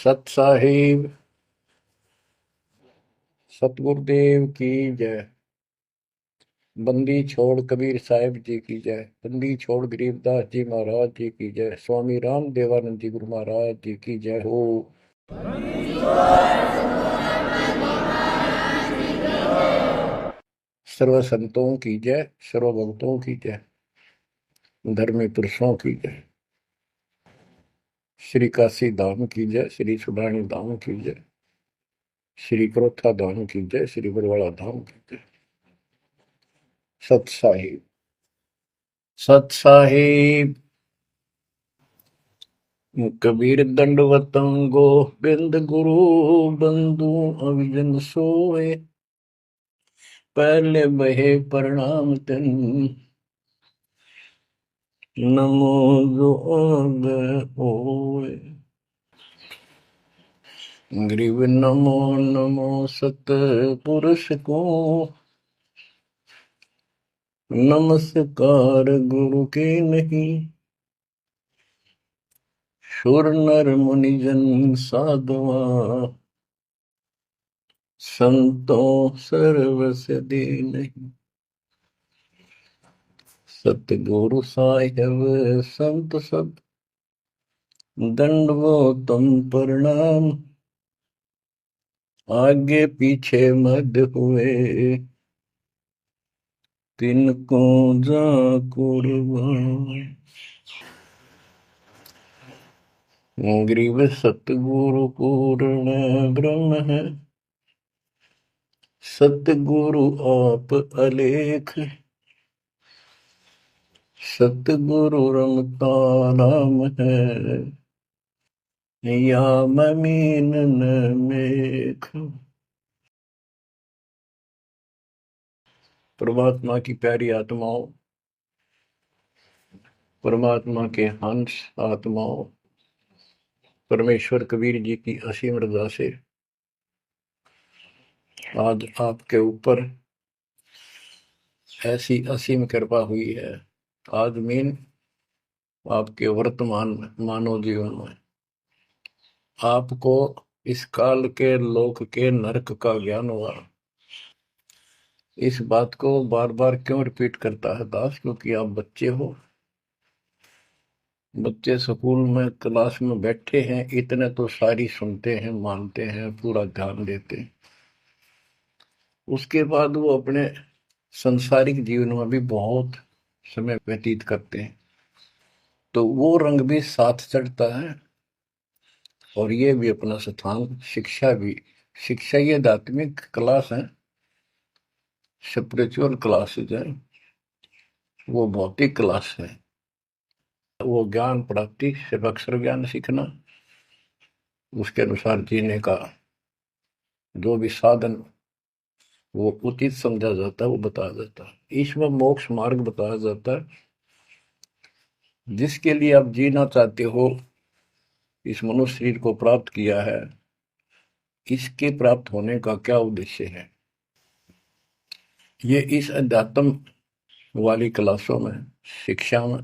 सत साहिब सतगुरुदेव की जय। बंदी छोड़ कबीर साहिब जी की जय। बंदी छोड़ गरीबदास जी महाराज जी की जय। स्वामी राम देवानंद जी गुरु महाराज जी की जय हो। सर्व संतों की जय, सर्व भक्तों की जय, धर्मी पुरुषों की जय। श्री काशी धाम की जय, श्री सुडानी धाम की जय, श्री क्रोथा धाम की जय, श्री बरवाड़ा धाम की जय। सत साहिब सत साहिब कबीर दंडवतम गोविंद गुरु बंधु अविजन सोए। पहले बहे प्रणाम तिन नमो जोग होए। ग्रीव नमो नमो सत पुरुष को नमस्कार गुरु के नहीं। सुर नर मुनिजन साधुआ संतों सर्वस दे नहीं। सतगुरु साहिब संत सब दंडवतम प्रणाम। आगे पीछे मद हुए तिनको जा कुर्बान। ग्रीव सतगुरु पूर्ण ब्रह्म है। सतगुरु आप अलेख। सतगुरु रमता नाम है। या ममीन न मेख। परमात्मा की प्यारी आत्माओं, परमात्मा के हंस आत्माओं, परमेश्वर कबीर जी की असीम रजा से आज आपके ऊपर ऐसी असीम कृपा हुई है। आज मीन आपके वर्तमान मानव जीवन में आपको इस काल के लोक के नरक का ज्ञान हुआ। इस बात को बार बार क्यों रिपीट करता है दास? क्योंकि आप बच्चे हो। बच्चे स्कूल में क्लास में बैठे हैं, इतने तो सारी सुनते हैं, मानते हैं, पूरा ध्यान देते हैं। उसके बाद वो अपने संसारिक जीवन में भी बहुत समय व्यतीत करते हैं, तो वो रंग भी साथ चढ़ता है। और ये भी अपना स्थान, शिक्षा भी। शिक्षा ये आध्यात्मिक क्लास है, स्पिरिचुअल क्लासेज है, वो भौतिक क्लास है। वो ज्ञान प्राप्ति सिर्फ अक्षर ज्ञान सीखना, उसके अनुसार जीने का जो भी साधन वो उचित समझा जाता है वो बताया जाता है। इसमें मोक्ष मार्ग बताया जाता है, जिसके लिए आप जीना चाहते हो, इस मनुष्य शरीर को प्राप्त किया है, इसके प्राप्त होने का क्या उद्देश्य है। ये इस अध्यात्म वाली क्लासों में, शिक्षा में,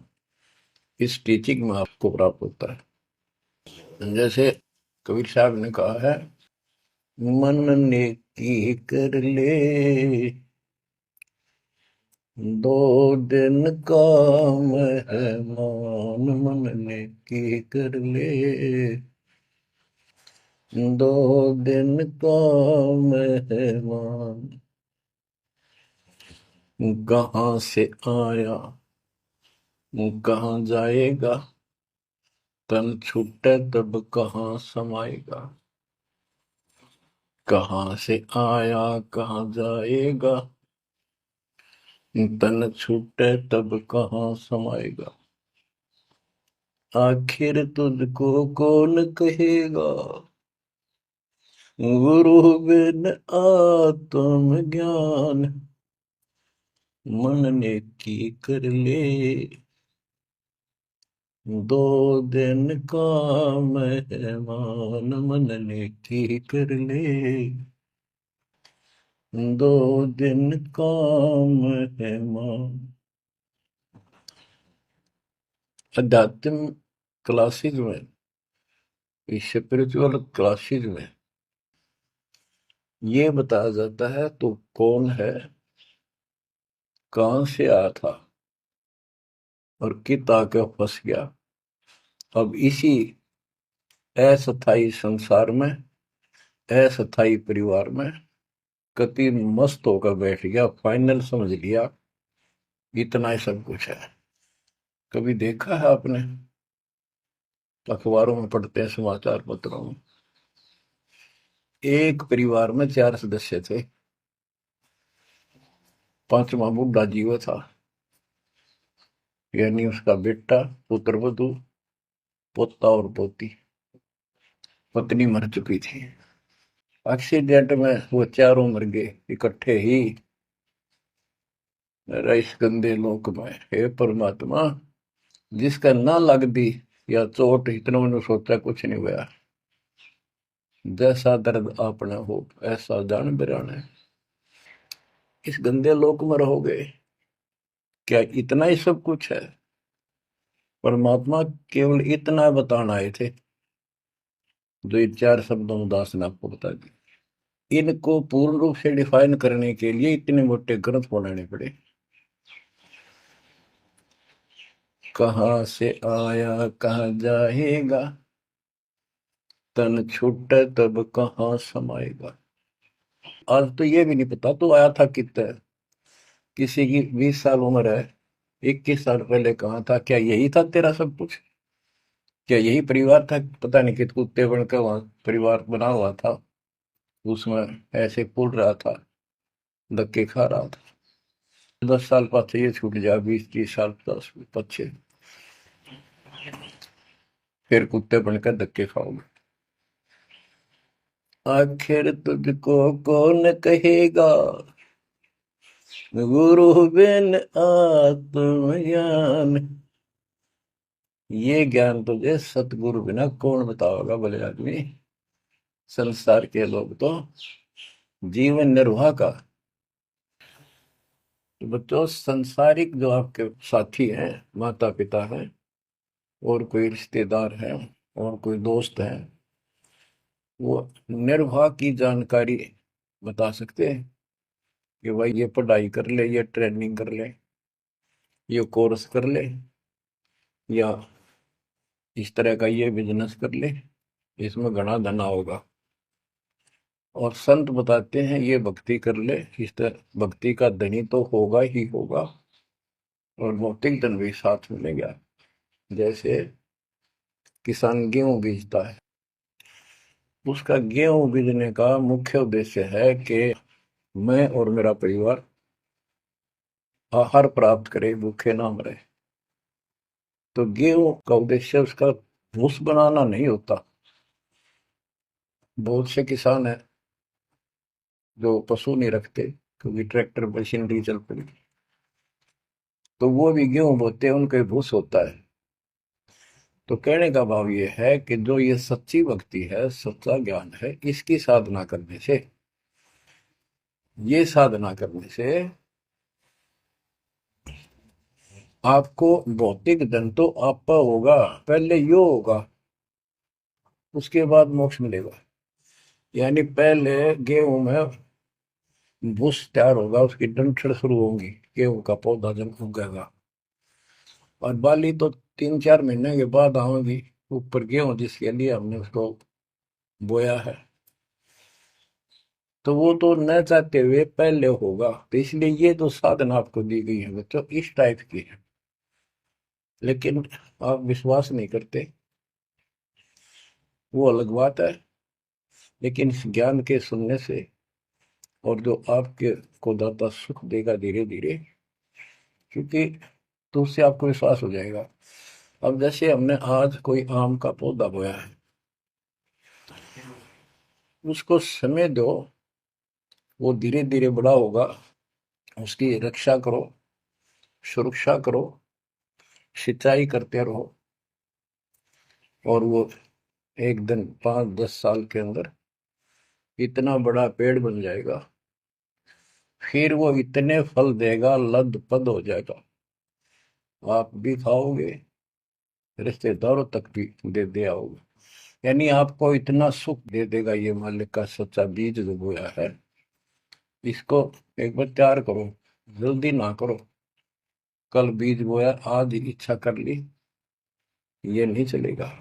इस टीचिंग में आपको प्राप्त होता है। जैसे कबीर साहब ने कहा है, मन ने की कर ले दो दिन काम है मान। मन ने की कर ले दो दिन काम है मान। कहाँ से आया कहाँ जाएगा, तन छूटे तब कहाँ समाएगा। कहाँ से आया कहाँ जाएगा, तन छूटे तब कहाँ समाएगा। आखिर तुझको कौन कहेगा, गुरु बिन आत्म ज्ञान। मन ने की कर ले दो दिन काम है मान। मन ने की कर ले दो दिन काम है मान। अध्यात्म क्लासेज में इस स्पिरिचुअल क्लासेस में ये बताया जाता है तो कौन है, कहां से आया था और कित आके फंस गया। अब इसी अस्थाई संसार में, अस्थाई परिवार में कति मस्त होकर बैठ गया, फाइनल समझ लिया इतना ही सब कुछ है। कभी देखा है आपने, अखबारों में पढ़ते हैं, समाचार पत्रों में, एक परिवार में 4 सदस्य थे, पांचवा बुढ़ा जीव था, यानी उसका बेटा, पुत्र वधु, पोता और पोती। पत्नी मर चुकी थी। एक्सीडेंट में वो चारों मर गए इकट्ठे ही। इस गंदे लोक में हे परमात्मा, जिसका ना लग दी या चोट, इतना मैंने सोचा कुछ नहीं हुआ। जैसा दर्द आपने हो ऐसा जान बिराने, इस गंदे लोक में रहोगे। क्या इतना ही सब कुछ है? परमात्मा केवल इतना बताना आए थे, जो ये 4 शब्दों में दास ने आपको बता दी। इनको पूर्ण रूप से डिफाइन करने के लिए इतने मोटे ग्रंथ बनाने पड़े। कहाँ से आया कहाँ जाएगा, तन छूटे तब कहाँ समाएगा। आज तो ये भी नहीं पता तो आया था कितना। किसी की 20 साल उम्र है, 21 साल पहले कहाँ था? क्या यही था तेरा सब कुछ? क्या यही परिवार था? पता नहीं कित कुत्ते बनकर वहां परिवार बना हुआ था, उसमें ऐसे पुल रहा था, धक्के खा रहा था। 10 साल पाछे ये छूट जा, 20-30 साल 10 पीछे फिर कुत्ते बनकर धक्के खाओगे। आखिर तुझको कौन कहेगा, गुरु बिन आत्मज्ञान। ये ज्ञान तुझे सतगुरु बिना कौन बताओगा भले आदमी। संसार के लोग तो जीवन निर्वाह का, तो बच्चों संसारिक जो आपके साथी हैं, माता पिता हैं, और कोई रिश्तेदार हैं, और कोई दोस्त हैं, वो निर्वाह की जानकारी बता सकते हैं कि भाई ये पढ़ाई कर ले, ये ट्रेनिंग कर ले, ये कोर्स कर ले, या इस तरह का ये बिजनेस कर ले, इसमें घना धना होगा। और संत बताते हैं ये भक्ति कर ले, इस तरह भक्ति का धनी तो होगा ही होगा, और भौतिक धन भी साथ मिलेगा। जैसे किसान गेहूं बीजता है, उसका गेहूं बीजने का मुख्य उद्देश्य है कि मैं और मेरा परिवार आहार प्राप्त करे, भूखे ना मरे। तो गेहूं का उद्देश्य उसका भूस बनाना नहीं होता। बहुत से किसान है जो पशु नहीं रखते, क्योंकि ट्रैक्टर मशीनरी चल पड़ी, तो वो भी गेहूं बोते हैं, उनका भूस होता है। तो कहने का भाव ये है कि जो ये सच्ची भक्ति है, सच्चा ज्ञान है, इसकी साधना करने से, ये साधना करने से आपको भौतिक धन तो आपका होगा, पहले यो होगा, उसके बाद मोक्ष मिलेगा। यानी पहले गेहूं में भूस तैयार होगा, उसकी डंठल शुरू होंगी, गेहूं का पौधा जब उगेगा, और बाली तो 3-4 महीने के बाद आएगी ऊपर, गेहूं जिसके लिए हमने उसको बोया है। तो वो तो न चाहते हुए पहले होगा। तो इसलिए ये जो साधना आपको दी गई है बच्चों, इस टाइप की है, लेकिन आप विश्वास नहीं करते, वो अलग बात है। लेकिन इस ज्ञान के सुनने से, और जो आपके को दाता सुख देगा धीरे धीरे, क्योंकि तो उससे आपको विश्वास हो जाएगा। अब जैसे हमने आज कोई आम का पौधा बोया है, उसको समय दो, वो धीरे धीरे बड़ा होगा, उसकी रक्षा करो, सुरक्षा करो, सिंचाई करते रहो, और वो एक दिन 5-10 साल के अंदर इतना बड़ा पेड़ बन जाएगा। फिर वो इतने फल देगा, लद पद हो जाएगा, आप भी खाओगे, रिश्तेदारों तक भी दे दे आओगे। यानी आपको इतना सुख दे देगा ये मालिक का सच्चा बीज जो बोया है, इसको एक बार तैयार करो, जल्दी ना करो। कल बीज बोया, आज इच्छा कर ली, ये नहीं चलेगा।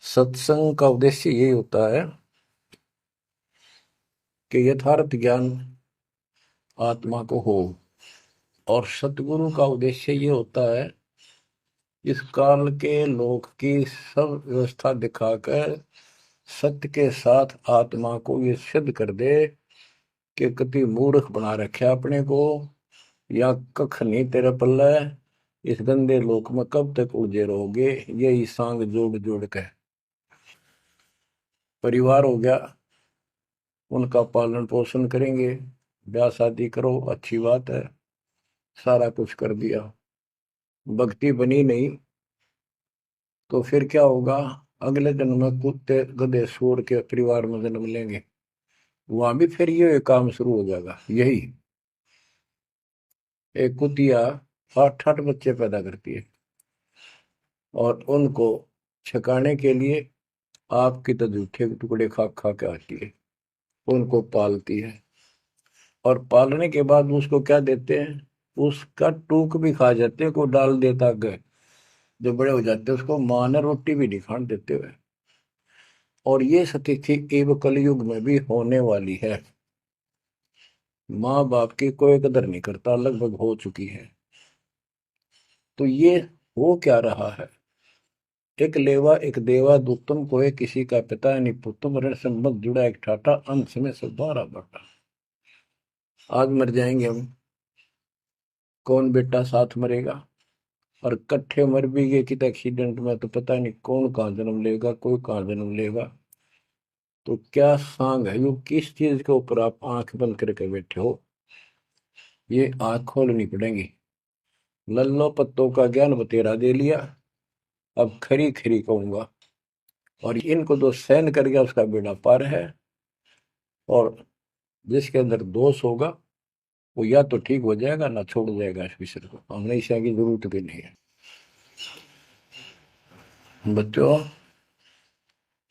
सत्संग का उद्देश्य यही होता है कि यथार्थ ज्ञान आत्मा को हो, और सतगुरु का उद्देश्य ये होता है इस काल के लोक की सब व्यवस्था दिखाकर सत्य के साथ आत्मा को ये सिद्ध कर दे कि कति मूर्ख बना रखे अपने को, या कख नहीं तेरे पल्ले, इस गंदे लोक में कब तक उलझे रहोगे। यही सांग जोड़ जोड़ के परिवार हो गया, उनका पालन पोषण करेंगे, ब्याह शादी करो, अच्छी बात है, सारा कुछ कर दिया, भक्ति बनी नहीं तो फिर क्या होगा। अगले जन्म में कुत्ते गधे सूर के परिवार में जन्म लेंगे, वहां भी फिर ये काम शुरू हो जाएगा। यही एक कुतिया 8-8 बच्चे पैदा करती है, और उनको छकाने के लिए आपकी तो जूठे के टुकड़े खा खा के आती है, उनको पालती है, और पालने के बाद उसको क्या देते हैं, उसका टूक भी खा जाते हैं, को डाल देता गए, जो बड़े हो जाते हैं उसको मां ने रोटी भी नहीं खाने देते हुए। और ये स्थिति एवं कलयुग में भी होने वाली है। माँ बाप की कोई कदर नहीं करता, लगभग हो चुकी है। तो ये हो क्या रहा है, एक लेवा एक देवा दुत्तम कोई किसी का पिता नहीं पुत्तम, ऋण संबंध जुड़ा एक ठाटा, अंत में सब बारा बाटा। आज मर जाएंगे हम, कौन बेटा साथ मरेगा, और कट्ठे मर भी गए कित एक्सीडेंट में तो पता नहीं कौन कहाँ जन्म लेगा, कोई कहाँ जन्म लेगा। तो क्या सांग है, यो किस चीज के ऊपर आप आंख बंद करके बैठे हो, ये आंख खोलनी पड़ेगी। लल्लो पत्तों का ज्ञान बतेरा दे लिया, अब खरी खरी कहूंगा, और इनको जो सहन कर गया उसका बेड़ा पार है। और जिसके अंदर दोष होगा वो या तो ठीक हो जाएगा ना छोड़ जाएगा इस विषय को, हमने ईशा की जरूरत भी नहीं है। बच्चों,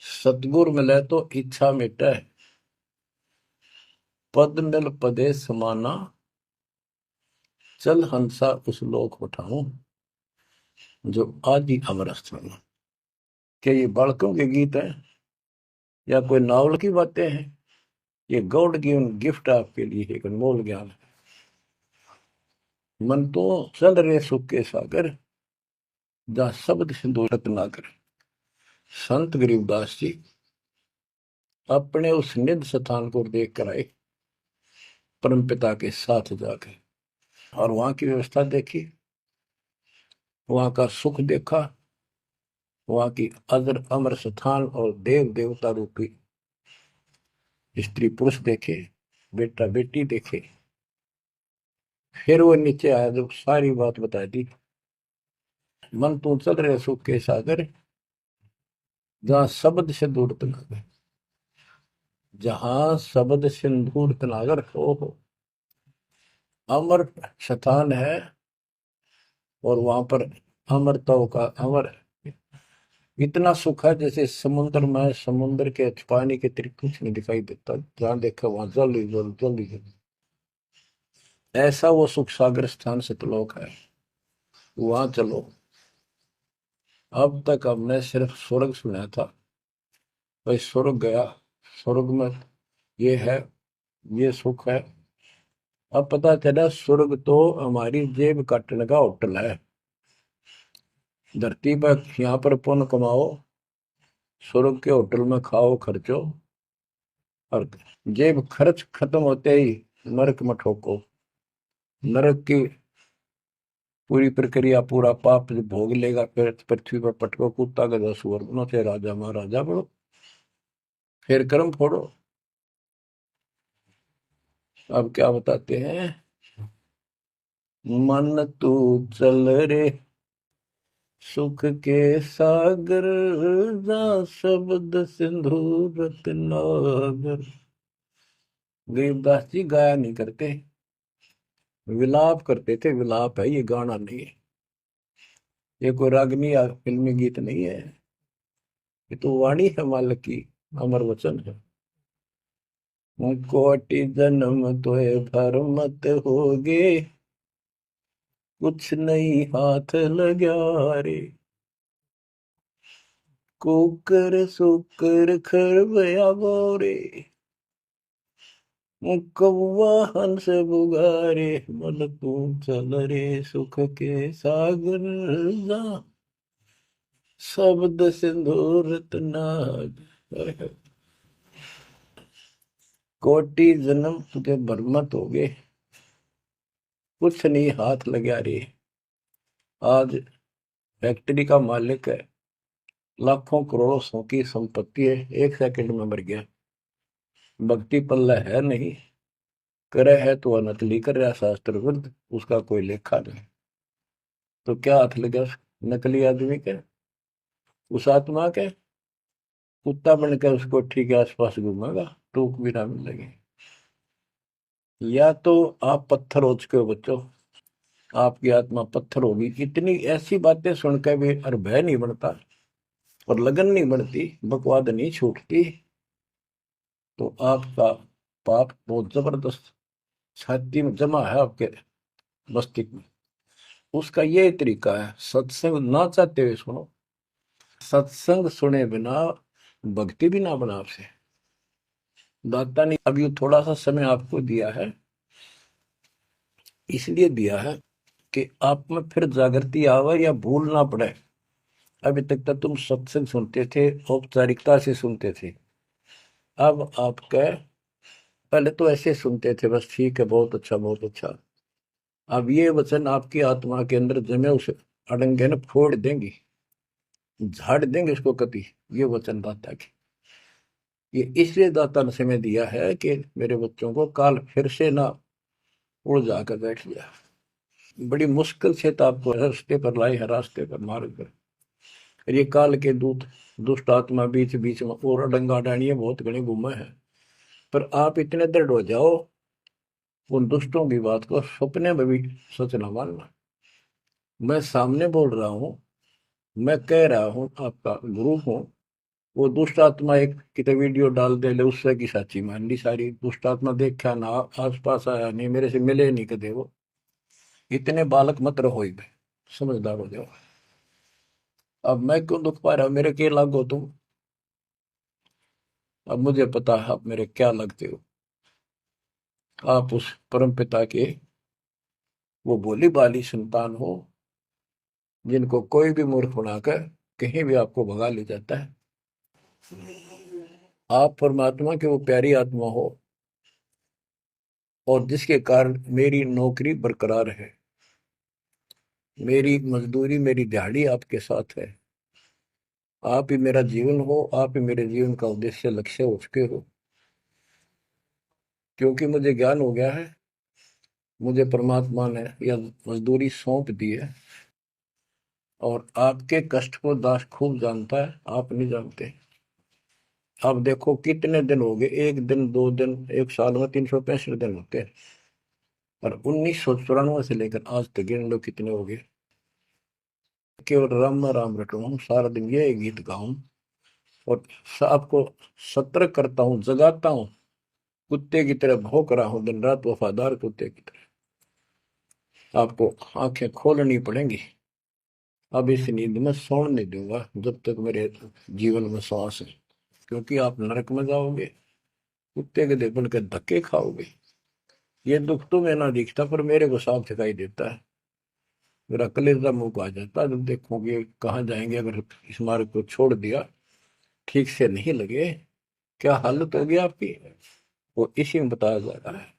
सतगुर मिले तो इच्छा मिटे, पद मिल पदे समाना, चल हंसा उस लोक उठाऊं, जो आदि अमर स्थान। क्या ये बालकों के गीत हैं या कोई नावल की बातें हैं? ये गॉड गिवन गिफ्ट आपके लिए एक अनमोल ज्ञान है। मन तो चल रहे सुख के सागर, जहाँ शब्द सिंधु रत्नाकर। संत गरीबदास जी अपने उस निध स्थान को देख कर आए, परमपिता के साथ जाकर, और वहां की व्यवस्था देखी, वहां का सुख देखा, वहां की अजर अमर स्थान और देव देवता रूपी स्त्री पुरुष देखे, बेटा बेटी देखे। फिर वो नीचे आया, जब सारी बात बता दी, मन तू चल रहे सुख के सागर, जहां शब्द से दूर तनागर, जहां शब्द सिंदूर तनागर हो, अमर स्थान है, और वहां पर अमरताओं का अमर इतना सुख है जैसे समुद्र में, समुद्र के पानी के अतिरिक्त कुछ नहीं दिखाई देता, जहां देखा वहां जल ही जल, जल ही जल। ऐसा वो सुख सागर स्थान सतलोक है, वहां चलो। अब तक हमने सिर्फ स्वर्ग सुना था, भाई स्वर्ग गया, स्वर्ग में ये है, ये सुख है। अब पता चला स्वर्ग तो हमारी जेब काटने का होटल है। धरती पर यहाँ पर पुण्य कमाओ, स्वर्ग के होटल में खाओ खर्चो, और जेब खर्च खत्म होते ही नरक में ठोको। नरक की पूरी प्रक्रिया, पूरा पाप जो भोग लेगा, फिर पृथ्वी पर पटको, कुत्ता गधा सुअर बनो, से राजा महाराजा बनो, फिर कर्म फोड़ो। अब क्या बताते हैं, मन तू चल रे सुख के सागर, जा शब्द सिंधु रत्नागर। गरीबदास जी गाया नहीं करते, विलाप करते थे। विलाप है, ये गाना नहीं है, ये कोई रागनी या फिल्मी गीत नहीं है। ये तो वाणी है मालिक की, अमर वचन है। कोटि जन्म तोय भर मत होगे, कुछ नहीं हाथ लगा रे। कुकर सुकर खरबया बोरे, कौवा हंस बुगारे, मन तू चल रे सुख के सागर जा, शब्द सिंदूर नाग। कोटि जन्म तुझे बरमत हो गए, कुछ नहीं हाथ लगा रे। आज फैक्ट्री का मालिक है, लाखों करोड़ों सौ की संपत्ति है, एक सेकंड में मर गया। भक्ति पल्ला है नहीं, करे है तो नकली कर रहा शास्त्र विरुद्ध, उसका कोई लेखा नहीं। तो क्या हाथ लगा उस नकली आदमी के, उस आत्मा के? कुत्ता बनकर उसको ठीक है आसपास घूमेगा, टूक भी ना मिलेगी। या तो आप पत्थर हो चुके हो बच्चों, आपकी आत्मा पत्थर होगी। इतनी ऐसी बातें सुनकर भी और भय नहीं बनता और लगन नहीं बढ़ती, बकवाद नहीं छूटती, तो आपका पाप बहुत जबरदस्त छाती में जमा है आपके मस्तिष्क में। उसका ये तरीका है, सत्संग ना चाहते हुए सुनो। सत्संग सुने बिना भक्ति भी ना बना आपसे। दाता ने अभी थोड़ा सा समय आपको दिया है, इसलिए दिया है कि आप में फिर जागृति आवे या भूल ना पड़े। अभी तक तो तुम सत्संग सुनते थे, औपचारिकता से सुनते थे। अब आपका, पहले तो ऐसे सुनते थे बस, ठीक है बहुत अच्छा बहुत अच्छा। अब ये वचन आपकी आत्मा के अंदर जमे, उस अड़ंगे ने फोड़ देंगी, झाड़ देंगे उसको कभी। ये वचन दाता की, ये इसलिए दाता ने समय दिया है कि मेरे बच्चों को काल फिर से ना उड़ जाकर बैठ गया। बड़ी मुश्किल से तो आपको रास्ते पर लाई है, रास्ते पर मार्ग पर। और ये काल के दूत दुष्ट आत्मा बीच बीच में और अडंगा डाणिए बहुत घने घूमे हैं। पर आप इतने दृढ़ हो जाओ, उन दुष्टों की बात को सपने में भी सच न मानना। मैं सामने बोल रहा हूँ, मैं कह रहा हूँ, आपका गुरु हूँ। वो दुष्ट आत्मा एक कितने वीडियो डाल दे ले, उससे की साची मान ली सारी। दुष्ट आत्मा देखा ना, आस पास आया नहीं, मेरे से मिले नहीं कदे वो। इतने बालक मत रहो ही बे, समझदार हो जाओ। अब मैं क्यों दुख पा रहा हूं, मेरे के लागो तुम। अब मुझे पता है आप मेरे क्या लगते हो। आप उस परम पिता के वो भोली भाली संतान हो, जिनको कोई भी मूर्ख बनाकर कहीं भी आपको भगा ले जाता है। आप परमात्मा के वो प्यारी आत्मा हो, और जिसके कारण मेरी नौकरी बरकरार है, मेरी मजदूरी मेरी दिहाड़ी आपके साथ है। आप ही मेरा जीवन हो, आप ही मेरे जीवन का उद्देश्य लक्ष्य हो चुके हो। क्योंकि मुझे ज्ञान हो गया है, मुझे परमात्मा ने यह मजदूरी सौंप दी है। और आपके कष्ट को दास खूब जानता है, आप नहीं जानते। आप देखो कितने दिन हो गए, एक दिन दो दिन, एक साल में 365 दिन होते हैं। और 1994 से लेकर आज तक गिन लो कितने हो गए। केवल राम राम रटूं, सारा दिन ये गीत गाऊं और आपको सतर्क करता हूँ, जगाता हूँ। कुत्ते की तरह भौंक रहा हूँ दिन रात, वफादार कुत्ते की तरह। आपको आंखें खोलनी पड़ेंगी। अब इस नींद में सोने नहीं दूंगा जब तक मेरे जीवन में सांस है। क्योंकि आप नरक में जाओगे, कुत्ते के बन के धक्के खाओगे। ये दुख तो मैं ना दिखता, पर मेरे को साफ दिखाई देता है। मेरा कलेजा मुंह को आ जाता है जब देखोगे कहाँ जाएंगे अगर इस मार्ग को छोड़ दिया, ठीक से नहीं लगे, क्या हालत होगी आपकी। वो इसी में बताया जा रहा है।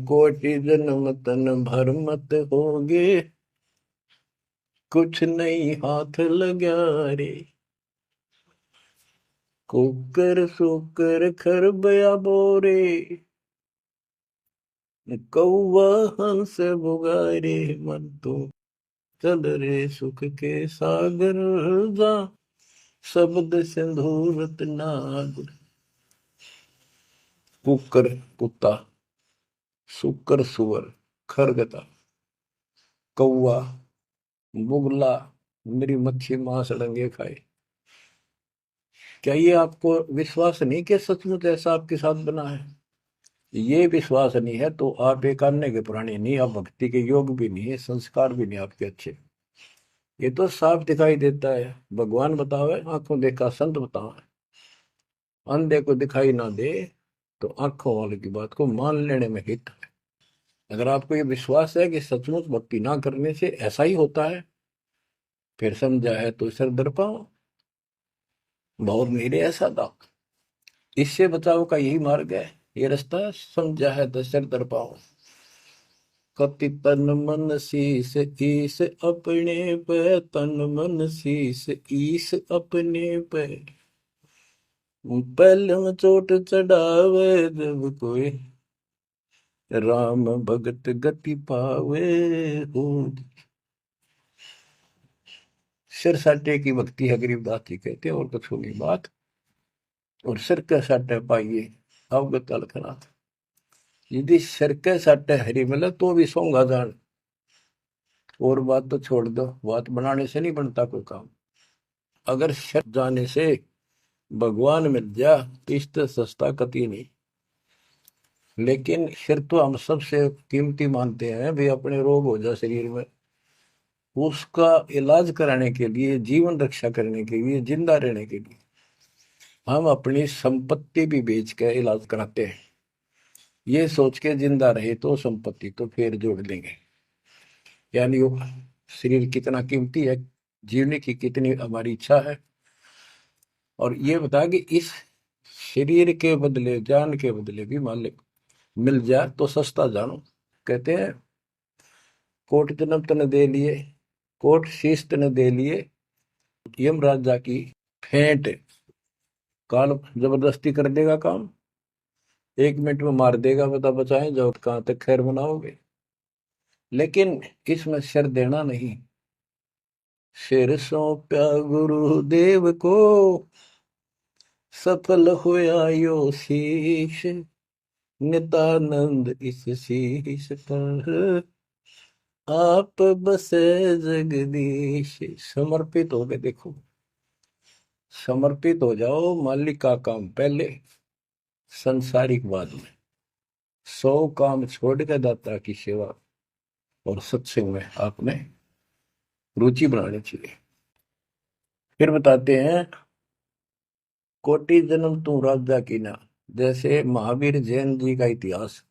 कोटि जन्म तन भर मत होगे, कुछ नहीं हाथ लगा रे। कुकर सुकर खरबया बोरे, कौवा हंस बुगारे, मन तो चल रे सुख के सागर जा, शब्द सिंधूरत नाग। कुकर कुत्ता, सुकर सुअर, खरगता, कौवा, बुगला, मेरी मच्छी मांस अड़ंगे खाए। क्या ये आपको विश्वास नहीं कि सचमुच ऐसा आपके साथ बना है? ये विश्वास नहीं है तो आप एक अन्य के प्राणी नहीं, आप भक्ति के योग भी नहीं है, संस्कार भी नहीं आपके अच्छे। ये तो साफ दिखाई देता है। भगवान बतावे आंखों देखा संत बतावे, अंधे को दिखाई ना दे तो आंखों वाले की बात को मान लेने में हित है। अगर आपको ये विश्वास है कि सचमुच भक्ति ना करने से ऐसा ही होता है, फिर समझा है तो सिर दर पाओ, बहुत मेरे ऐसा था। इससे बचाव का यही मार्ग है, ये रास्ता समझा है तो सिर दर पाओ। कति तन मन शीस ईस अपने पे, तन मन शीस ईस अपने पे, पहले में चोट चढ़ावे जब कोई, राम भगत गति पावे हो। सिर साटे की भक्ति है, गरीबदास जी कहते हैं, और कुछ होगी बात। और सिर के साटे पाइए अवगत अलखनाथ। यदि सिर के साटे हरी मिले तो भी सोंगा जान, और बात तो छोड़ दो, बात बनाने से नहीं बनता कोई काम। अगर सिर जाने से भगवान मिल जा तो इससे सस्ता कति नहीं। लेकिन सिर तो हम सबसे कीमती मानते हैं भाई, अपने रोग हो जाए शरीर में, उसका इलाज कराने के लिए, जीवन रक्षा करने के लिए, जिंदा रहने के लिए हम अपनी संपत्ति भी बेच के इलाज कराते हैं, ये सोच के जिंदा रहे तो संपत्ति तो फिर जोड़ देंगे। यानी वो शरीर कितना कीमती है, जीने की कितनी हमारी इच्छा है। और ये बता कि इस शरीर के बदले, जान के बदले भी मालिक मिल जाए तो सस्ता जानो। कहते हैं कोट जन्म तन दे लिए, कोट शीश तन दे लिए, यम राजा की फेंट, काल जबरदस्ती कर देगा काम, 1 मिनट में मार देगा, बता बचाएं जाओ कहां तक खैर बनाओगे। लेकिन इसमें सिर देना नहीं, सिर सौंप्या गुरुदेव को, सफल हुआ यो शीश, नितानंद इस शीश पर आप बसे जगदीश। समर्पित हो गए, देखो समर्पित हो जाओ, मालिक का काम पहले, संसारिक बाद में। 100 काम छोड़ के दाता की सेवा और सत्संग में आपने रुचि बनानी चाहिए। फिर बताते हैं कोटि जन्म तू राजा की ना। जैसे महावीर जैन जी का इतिहास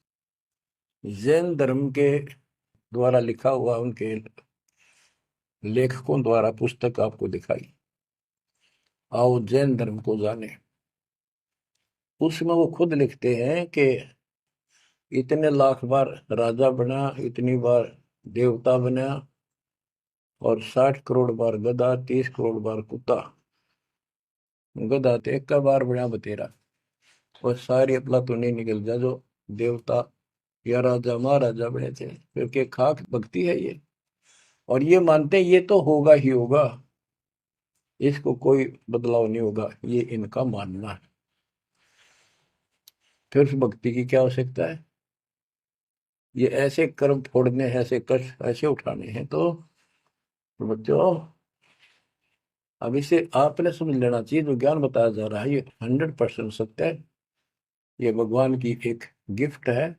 जैन धर्म के द्वारा लिखा हुआ, उनके लेखकों द्वारा पुस्तक आपको दिखाई, आओ जैन धर्म को जाने। उसमें वो खुद लिखते हैं कि इतने लाख बार राजा बना, इतनी बार देवता बना, और 60 करोड़ बार गधा, 30 करोड़ बार कुत्ता। गधा तो एक का बार बना बतेरा, और सारी अपला तो नहीं निकल जा जो देवता या राजा महाराजा बने थे, क्योंकि खाक भक्ति है ये। और ये मानते ये तो होगा ही होगा, इसको कोई बदलाव नहीं होगा, ये इनका मानना है। फिर उस भक्ति की क्या आवश्यकता है? ये ऐसे कर्म फोड़ने हैं, ऐसे कष्ट ऐसे उठाने हैं, तो बच्चों अब इसे आपने समझ लेना चाहिए। जो ज्ञान बताया जा रहा है ये 100% सत्य है, ये भगवान की एक गिफ्ट है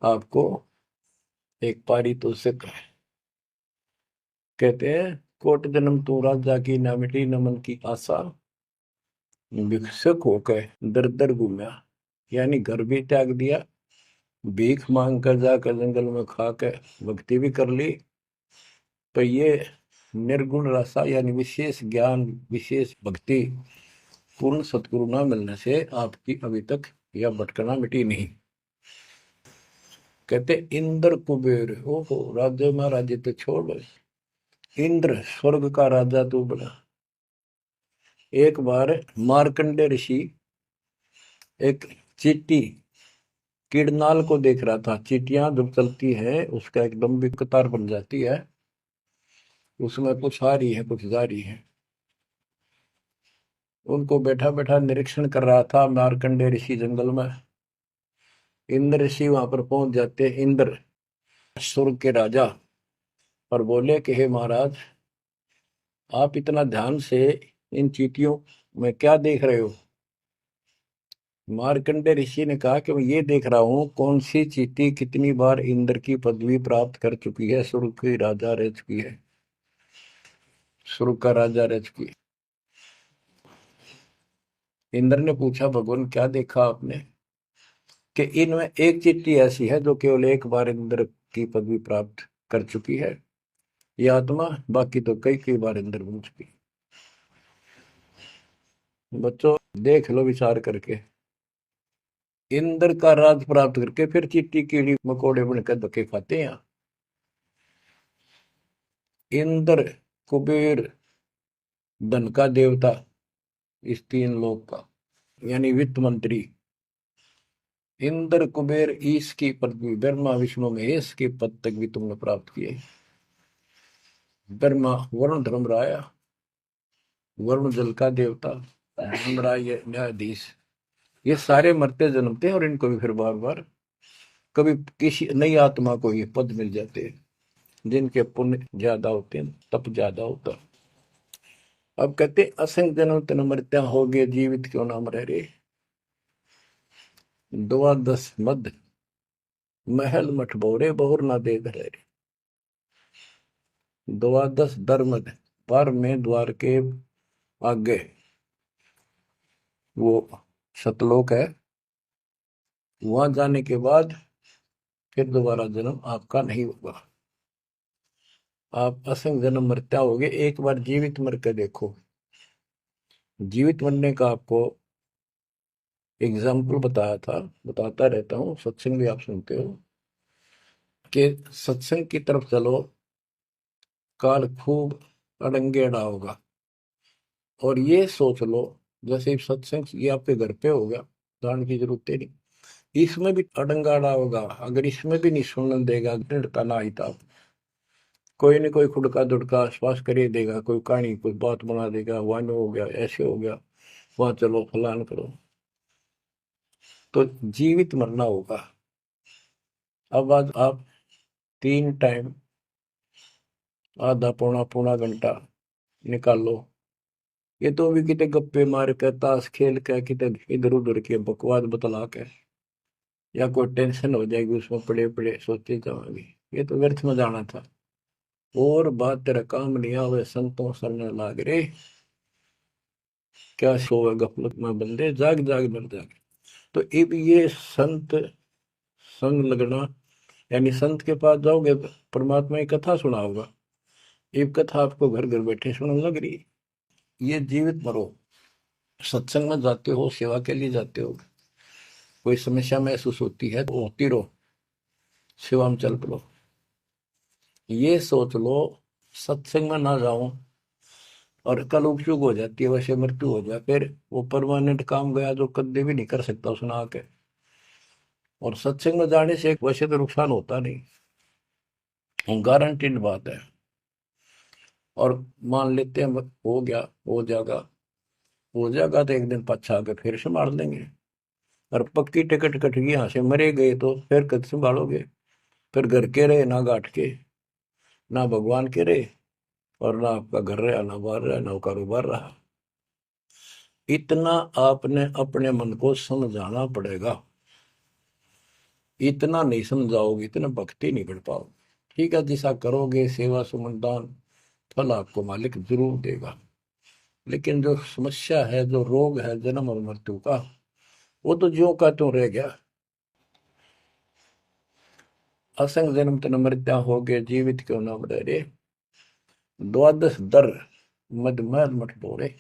आपको, एक पारितोषिक है। कहते हैं कोट जन्म तू राजा की, ना मिटी नमन की आशा, भिक्षुक होकर दर दर घूमया। यानी घर भी त्याग दिया, भीख मांग कर जाकर जंगल में खा कर भक्ति भी कर ली, तो ये निर्गुण रसा यानी विशेष ज्ञान, विशेष भक्ति, पूर्ण सतगुरु ना मिलने से आपकी अभी तक यह भटकना मिटी नहीं। कहते इंद्र कुबेर, ओहो राज्य महाराजे तो छोड़, इंद्र स्वर्ग का राजा तू बना। एक बार मार्कंडे ऋषि एक चींटी कीड़नाल को देख रहा था। चींटियां जब चलती है उसका एक लंबी कतार बन जाती है, उसमें कुछ आ रही है कुछ जा रही है। उनको बैठा बैठा निरीक्षण कर रहा था मार्कंडे ऋषि जंगल में। इंद्र ऋषि वहां पर पहुंच जाते, इंद्र स्वर्ग के राजा, और बोले कि हे महाराज, आप इतना ध्यान से इन चींटियों मैं क्या देख रहे हो? मार्कंडे ऋषि ने कहा कि मैं ये देख रहा हूं कौन सी चींटी कितनी बार इंद्र की पदवी प्राप्त कर चुकी है, स्वर्ग की राजा रह चुकी है, स्वर्ग का राजा रह चुकी है। इंद्र ने पूछा, भगवान क्या देखा आपने? कि इनमें एक चींटी ऐसी है जो केवल एक बार इंद्र की पदवी प्राप्त कर चुकी है, ये आत्मा, बाकी तो कई कई बार इंद्र बन चुकी है। बच्चों देख लो विचार करके, इंद्र का राज प्राप्त करके फिर चींटी कीड़ी मकोड़े बनकर धक्के खाते हैं। इंद्र, कुबेर, धन का देवता, इस तीन लोक का, यानी वित्त मंत्री, इंद्र कुबेर ईश की पदवी, ब्रह्मा विष्णु महेश के पद तक भी तुमने प्राप्त किए। ब्रह्मा वरुण धर्मराया, वरुण जल का देवता, धर्मराय न्यायाधीश, ये सारे मरते जन्मते हैं और इनको भी फिर बार बार कभी किसी नई आत्मा को ये पद मिल जाते हैं जिनके पुण्य ज्यादा होते हैं, तप ज्यादा होता है। अब कहते असंग जन्म तन मृत्या हो गए, जीवित क्यों नाम रह रे। द्वादश मद महल मठ बोरे, बहुर ना दे रह रे। द्वादश धर्मद, पर में द्वार के आगे वो सतलोक है, वहां जाने के बाद फिर दोबारा जन्म आपका नहीं होगा। आप असंग जन्म मरता होगे, एक बार जीवित मर के देखो। जीवित मरने का आपको एग्जाम्पल बताया था, बताता रहता हूँ, सत्संग भी आप सुनते हो, कि सत्संग की तरफ चलो, काल खूब अड़ंगेड़ा होगा। और ये सोच लो जैसे सत्संग ये आपके घर पे हो गया, जान की जरूरत नहीं, इसमें भी अड़ंगाड़ा होगा। अगर इसमें भी नहीं सुनने देगा, दृढ़ता ना आई था, कोई न कोई खुड़का दुड़का आसपास कर ही देगा, कोई कहानी कोई बात बना देगा, वहां हो गया, ऐसे हो गया, वहां चलो फलान करो, तो जीवित मरना होगा। अब आज आप 3 टाइम आधा पौना पौना घंटा निकालो, ये तो भी कितने गप्पे मार के, ताश खेल के, कितने इधर उधर के बकवास बतला के, या कोई टेंशन हो जाएगी उसमें पड़े पड़े सोचते जाओगे, ये तो व्यर्थ में जाना था। और बात तेरा काम नहीं आवे, संतों सरने लाग रे, क्या सोवे गफलत में बंदे, जाग जाग मर जाग। तो अब ये संत संग लगना, यानी संत के पास जाओगे परमात्मा की कथा सुना होगा, ये कथा आपको घर घर बैठे सुनने लग रही। ये जीवित मरो, सत्संग में जाते हो, सेवा के लिए जाते हो, कोई समस्या महसूस होती है तो होती रहो, सेवा में चल पड़ो। ये सोच लो सत्संग में ना जाऊं और कल उपचुक हो जाती है, वैसे मृत्यु हो जाए, फिर वो परमानेंट काम गया जो कभी भी नहीं कर सकता सुना के। और सत्संग में जाने से वैसे तो नुकसान होता नहीं, गारंटीड बात है। और मान लेते हैं हो गया, हो जाएगा तो एक दिन पछा आके फिर संभाल लेंगे। और पक्की टिकट कट गई, यहाँ से मरे गए तो फिर कद संभालोगे? फिर घर के रहे ना घाट के, ना भगवान के रहे, और ना आपका घर रहा, ना बाहर रहा, ना कारोबार रहा। इतना आपने अपने मन को समझाना पड़ेगा, इतना नहीं समझाओगे, इतना भक्ति नहीं कर पाओगे। ठीक है, जैसा करोगे सेवा सुमन दान, फल आपको मालिक जरूर देगा। लेकिन जो समस्या है, जो रोग है जन्म और मृत्यु का, वो तो ज्यों का त्यों रह गया। असंग जन्म तन मृत्या हो गए, जीवित क्यों नाम रह रे। द्वादश दर मद महल मठ बोरे,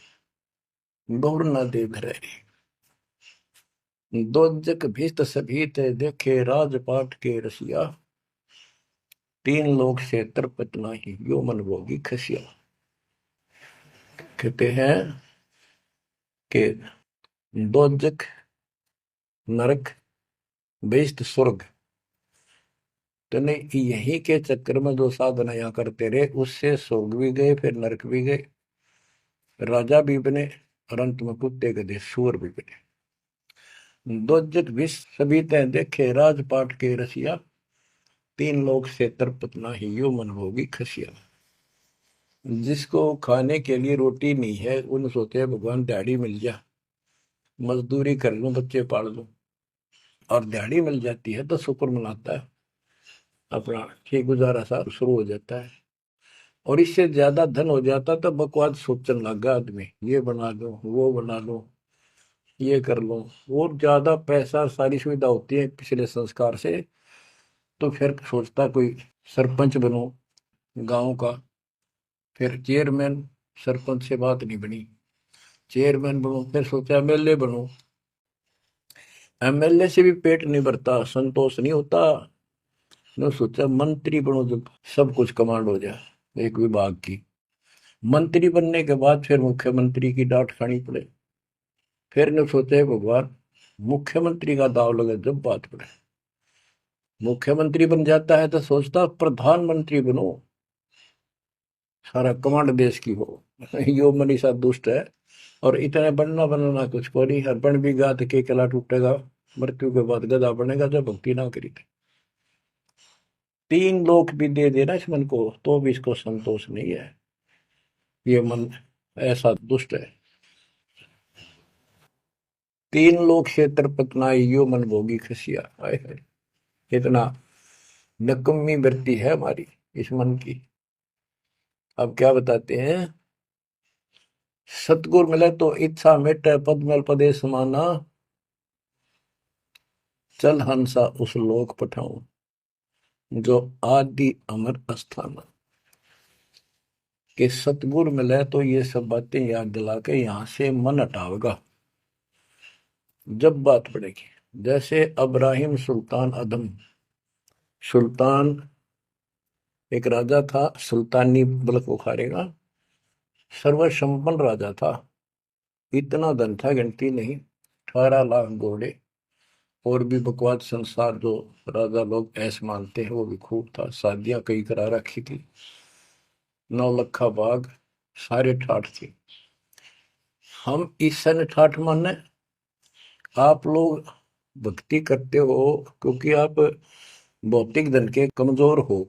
बहुर न दे रे। दोजक भीत सभीत देखे, राजपाट के रसिया, तीन लोग से तरपत नाही, यो मन भोगी खसिया। कहते हैं कि दोजक नरक, बेस्ट स्वर्ग, तो नहीं, यही के चक्कर में जो साधना यहाँ करते रहे, उससे स्वर्ग भी गए, फिर नरक भी गए, राजा भी बने, और अंत में कुत्ते गधे सूअर भी बने। दोजक विष सभी तय देखे, राजपाट के रसिया, तीन लोग से तरपत नाही, यो मन भोगी खसिया। जिसको खाने के लिए रोटी नहीं है उन सोचते हैं भगवान दिहाड़ी मिल जा, मजदूरी कर लूं, बच्चे पाल लूं, और दिहाड़ी मिल जाती है तो शुक्र मनाता है, अपना ठीक गुजारा सा शुरू हो जाता है। और इससे ज्यादा धन हो जाता तो बकवास सोचने लगा आदमी, ये बना लो, वो बना लो, ये कर लो। और ज्यादा पैसा सारी सुविधा होती है पिछले संस्कार से, तो फिर सोचता कोई सरपंच बनो गांव का, फिर चेयरमैन, सरपंच से बात नहीं बनी, चेयरमैन बनो, फिर सोचा एमएलए बनो, एमएलए से भी पेट नहीं भरता, संतोष नहीं होता, ने सोचा मंत्री बनो, जब सब कुछ कमांड हो जाए एक विभाग की। मंत्री बनने के बाद फिर मुख्यमंत्री की डांट खानी पड़े, फिर ने सोचा भगवान मुख्यमंत्री का दाव लगे जब बात पड़े। मुख्यमंत्री बन जाता है तो सोचता प्रधानमंत्री बनो, सारा कमांड देश की हो। यो मनीषा दुष्ट है, और इतने बनना बनना कुछ को नहीं, हर बन भी गा तो के कला टूटेगा, मृत्यु के बाद गधा बनेगा जब भक्ति ना करी थी। 3 लोक भी दे देना इस मन को तो भी इसको संतोष नहीं है, ये मन ऐसा दुष्ट है। 3 लोक क्षेत्र पतनाई यो मन भोगी खसिया, हाय हाय, इतना नकम्मी वृत्ति है हमारी इस मन की। अब क्या बताते हैं, सतगुर मिले तो इच्छा मिटे, पद्मल पदे समाना, चल हंसा उस लोक पठाऊं, जो आदि अमर अस्थान। कि सतगुर मिले तो ये सब बातें याद दिला के यहां से मन हटावेगा जब बात पड़ेगी। जैसे अब्राहिम सुल्तान अदम, सुल्तान एक राजा था, सुल्तानी मुल्क बुखारेगा, सर्वसंपन्न राजा था, इतना धन था गिनती नहीं, 18 लाख घोड़े, और भी बकवास संसार जो राजा लोग ऐसे मानते हैं वो भी खूब था, शादियां कई करा रखी थी, 9 लखा बाग, सारे ठाठ थे। हम इस सन ठाठ माने, आप लोग भक्ति करते हो क्योंकि आप भौतिक धन के कमजोर हो,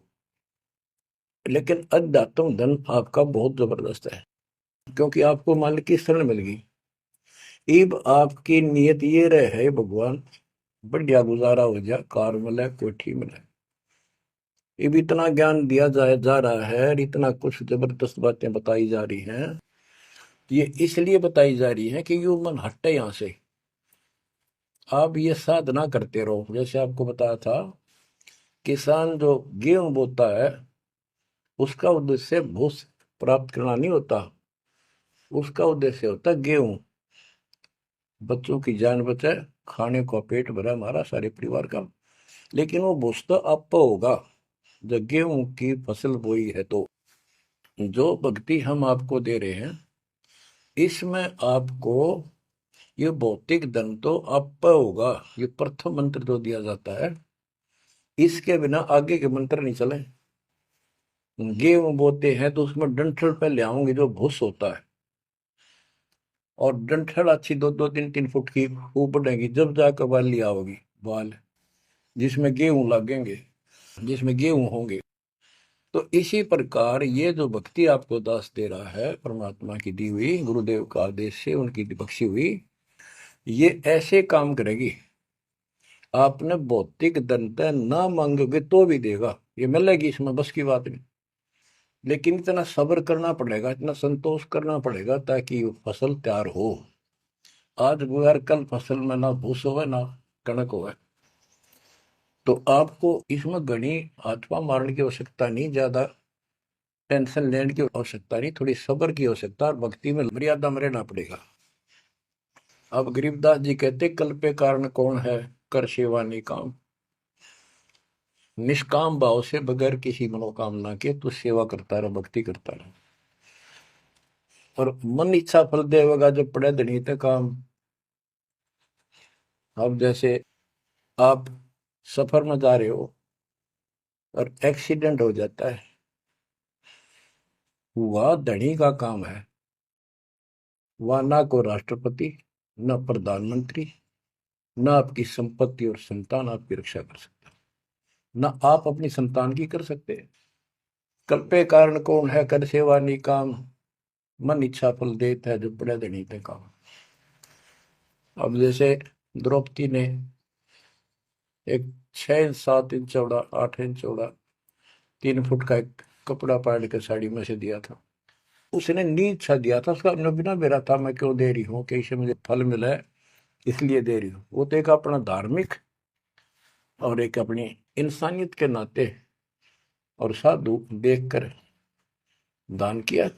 लेकिन अध्यात्म धन आपका बहुत जबरदस्त है, क्योंकि आपको मालिक की शरण मिल गई। इब आपकी नीयत ये रहे भगवान बढ़िया गुजारा हो जाए, कार मिले, कोठी मिले। इब इतना ज्ञान दिया जाए जा रहा है और इतना कुछ जबरदस्त बातें बताई जा रही हैं, ये इसलिए बताई जा रही है कि यू मन हटे यहां से। आप ये साधना करते रहो, जैसे आपको बताया था, किसान जो गेहूं बोता है उसका उद्देश्य भूस प्राप्त करना नहीं होता, उसका उद्देश्य होता है गेहूं, बच्चों की जान बचे, खाने का पेट भरा हमारा सारे परिवार का। लेकिन वो भूस तो आप होगा जब गेहूं की फसल बोई है। तो जो भक्ति हम आपको दे रहे हैं इसमें आपको ये भौतिक धन तो आप होगा, ये प्रथम मंत्र जो दिया जाता है, इसके बिना आगे के मंत्र नहीं चले। गेहूं बोते हैं तो उसमें डंठल पहले आओगे जो भूस होता है, और डंठल अच्छी 2-2, 3-3 फुट की खूब बढ़ेगी, जब जाकर बाली आओगी, बाल जिसमें गेहूं लगेंगे, जिसमें गेहूं होंगे। तो इसी प्रकार ये जो भक्ति आपको दास दे रहा है, परमात्मा की दी हुई, गुरुदेव का आदेश से उनकी बख्शी हुई, ये ऐसे काम करेगी, आपने भौतिक धनता ना मांगोगे तो भी देगा, ये मिलेगी, इसमें बस की बात नहीं। लेकिन इतना सब्र करना पड़ेगा, इतना संतोष करना पड़ेगा ताकि फसल तैयार हो। आज गुआर कल फसल में ना भूस हो ना कणक हो, तो आपको इसमें घनी आत्मा मारने की आवश्यकता नहीं, ज्यादा टेंशन लेने की आवश्यकता नहीं, थोड़ी सब्र की आवश्यकता, और भक्ति में मर्यादा में रहना पड़ेगा। अब गरीबदास जी कहते कल पे कारण कौन है, कर सेवा निकाम, निष्काम भाव से बगैर किसी मनोकामना के तू सेवा करता रहे, भक्ति करता रहे, और मन इच्छा फल देगा जब पड़े धनी तक काम। अब जैसे आप सफर में जा रहे हो और एक्सीडेंट हो जाता है, वह धनी का काम है, वह ना को राष्ट्रपति, ना प्रधानमंत्री, ना आपकी संपत्ति और संतान आपकी रक्षा कर सकता, ना आप अपनी संतान की कर सकते। कल्पे कारण कौन है कर सेवा निकाम, मन इच्छा फल देता है जो बड़े धनी पे काम। अब जैसे द्रौपदी ने एक 6 7 इंच चौड़ा 8 इंच चौड़ा 3 फुट का एक कपड़ा पाड़ के साड़ी में से दिया था। उसने नीच सा दिया था, उसका बिना मेरा था मैं क्यों दे रही हूँ कि इससे मुझे फल मिला है इसलिए दे रही हूँ। वो तो एक अपना धार्मिक और एक अपनी इंसानियत के नाते और साधु देखकर दान किया।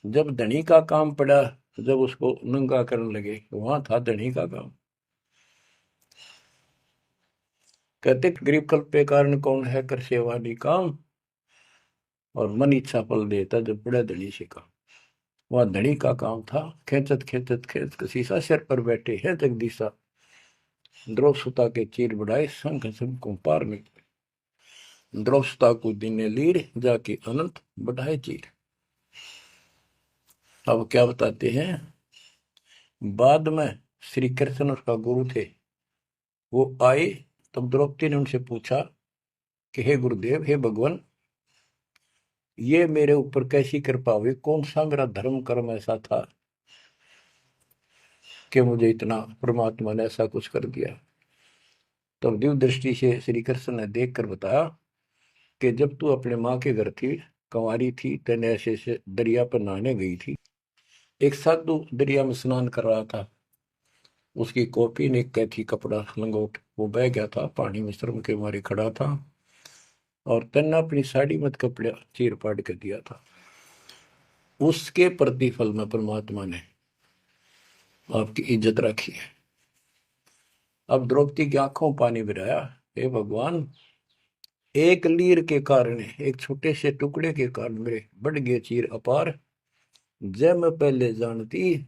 जब धनी का काम पड़ा, जब उसको नंगा करने लगे, वहां था धनी का काम। कहते गरीब कल्प पे कारण कौन है कर सेवा निकाम, और मन इच्छा फल देता जब बड़ा धनी से काम। वह धनी का काम था, खेचत खेचत खेच कसीसा सिर पर बैठे हैं जगदीशा, द्रौव सुता के चीर बढ़ाए संघ संघ को पार में, द्रौव सुता को दीने लीर जाके अनंत बढ़ाए चीर। अब क्या बताते हैं, बाद में श्री कृष्ण उसका गुरु थे, वो आए तब द्रौपदी ने उनसे पूछा कि हे गुरुदेव, हे भगवान, ये मेरे ऊपर कैसी कृपा हुई, कौन सा मेरा धर्म कर्म ऐसा था कि मुझे इतना परमात्मा ने ऐसा कुछ कर दिया। तब दिव्य दृष्टि से श्री कृष्ण ने देख कर बताया कि जब तू अपने माँ के घर थी, कंवारी थी, तेने ऐसे से दरिया पर नहाने गई थी, एक साधु दरिया में स्नान कर रहा था, उसकी कॉपी ने कैथी कपड़ा लंगोट वो बह गया था, पानी में शर्म के मारे खड़ा था, और तन्ने अपनी साड़ी मत कपड़ा चीर पाड़ कर दिया था। उसके प्रतिफल में परमात्मा ने आपकी इज्जत रखी है। अब द्रौपदी की आंखों पानी गिराया, हे भगवान, एक लीर के कारण, एक छोटे से टुकड़े के कारण मेरे बढ़ गए चीर अपार, जय मैं पहले जानती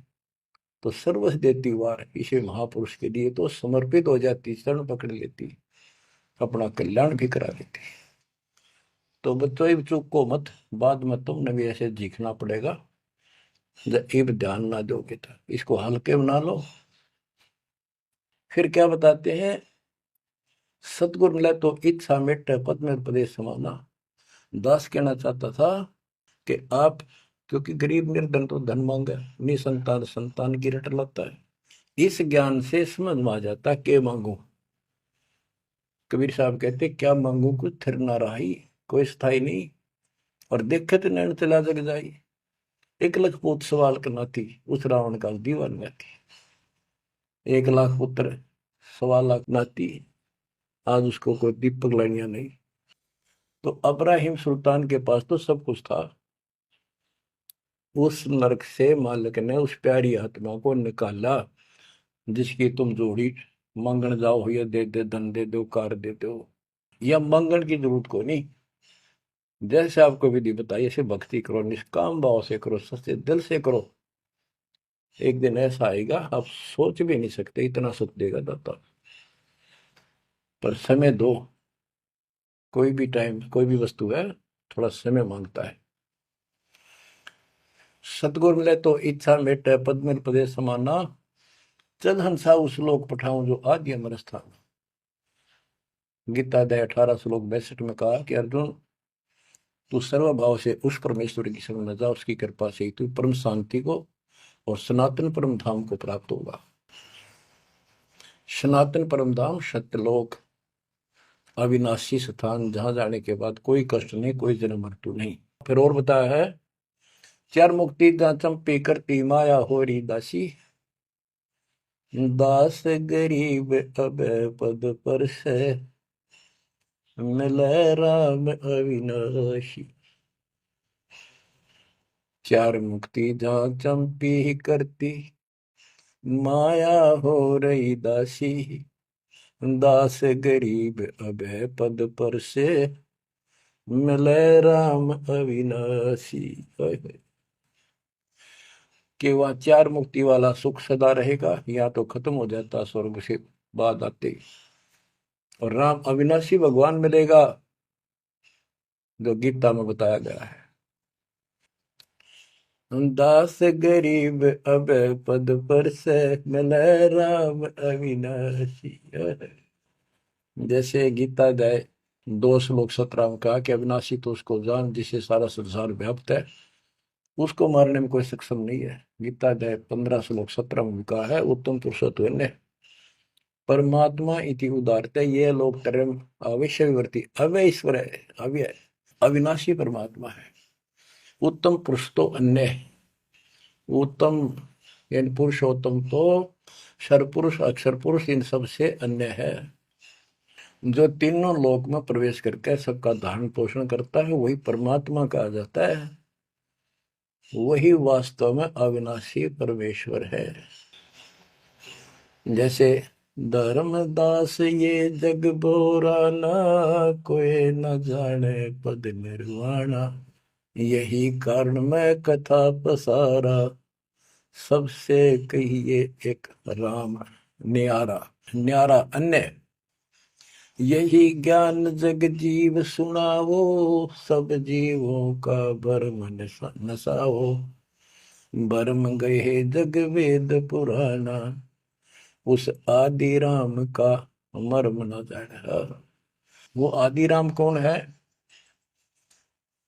तो सर्वस्व देती वार, इसे महापुरुष के लिए तो समर्पित हो जाती, चरण पकड़ लेती, अपना कल्याण भी करा लेती। तो बच्चों इब चूक को मत, बाद में तुमने भी ऐसे जीखना पड़ेगा, जब इब ध्यान ना दोगे तो इसको हल्के बना लो। फिर क्या बताते हैं, सतगुरु मिला तो इच्छा मिट पद में प्रदेश समाना। दास कहना चाहता था कि आप, क्योंकि गरीब निर्धन तो धन मांगे, निसंतान संतान की रट लगता है, इस ज्ञान से समझ में आ जाता के मांगू। कबीर साहब कहते क्या मांगू कुछ थिर ना रही, कोई स्थाई नहीं, और देखे तो नैन चला जग जाई, 1 लाख पूत सवाल करना थी, उस रावण का दीवान में थी, 1 लाख पुत्र 1.25 लाख नाती, आज उसको कोई दीपक लाइनिया नहीं। तो अब्राहिम सुल्तान के पास तो सब कुछ था, उस नरक से मालिक ने उस प्यारी आत्मा को निकाला, जिसकी तुम जोड़ी मांगण जाओ, या दे दे धन दे दो कार दे दो, या मांगण की जरूरत को नहीं। जैसे आपको विधि बताई ऐसे भक्ति करो, निष्काम भाव से करो, सच्चे दिल से करो, एक दिन ऐसा आएगा आप सोच भी नहीं सकते, इतना सुख देगा दाता। पर समय दो, कोई भी टाइम कोई भी वस्तु है थोड़ा समय मांगता है। सतगुरु मिले तो इच्छा मेटे पद में पदे समाना, चल हंसा उस लोक पठाऊं जो आदि अमर स्थान। गीता अध्याय 18 श्लोक 62 में कहा कि अर्जुन, तू सर्वभाव से उस परमेश्वर की शरण में जा, उसकी कृपा से तू परम शांति को और सनातन परम धाम को प्राप्त होगा। सनातन परम धाम सत्यलोक, अविनाशी स्थान, जहां जाने के बाद कोई कष्ट नहीं, कोई जन्म मृत्यु नहीं। फिर और बताया है, चार मुक्ति जहां चंपी करती माया हो रही दासी, दास गरीब अब पद पर से मिले राम अविनाशी। चार मुक्ति जहां चंपी करती माया हो रही दासी, दास गरीब अब पद पर से मिले राम अविनाशी। कि वह चार मुक्ति वाला सुख सदा रहेगा, या तो खत्म हो जाता स्वर्ग से बाद आते, और राम अविनाशी भगवान मिलेगा, जो गीता में बताया गया है। दास गरीब अब पद पर से मिले राम अविनाशी। जैसे गीता अध्याय दो श्लोक 17 में कहा कि अविनाशी तो उसको जान जिसे सारा संसार व्याप्त है, उसको मारने में कोई सक्षम नहीं है। गीता अध्याय 15 श्लोक 17 में भी कहा है, उत्तम पुरुषोत्तम परमात्मा इति उदारते ये लोग तरम अविषयवर्ती अव्यय ईश्वर है, अव्यय अविनाशी परमात्मा है। उत्तम पुरुष तो अन्य, उत्तम यानी पुरुषोत्तम तो सर्वपुरुष अक्षर पुरुष इन सब से अन्य है। जो तीनों लोक में प्रवेश करके सबका धारण पोषण करता है वही परमात्मा कहा जाता है, वही वास्तव में अविनाशी परमेश्वर है। जैसे धर्मदास ये जग बोराना, कोई न जाने पद निर्वाणा, यही कारण मैं कथा पसारा, सबसे कहिए एक राम न्यारा। न्यारा अन्य, यही ज्ञान जग जीव सुनावो, सब जीवों का भरम नसाओ, भरम गए जग वेद पुराना, उस आदि राम का मर्म न जाना। वो आदि राम कौन है?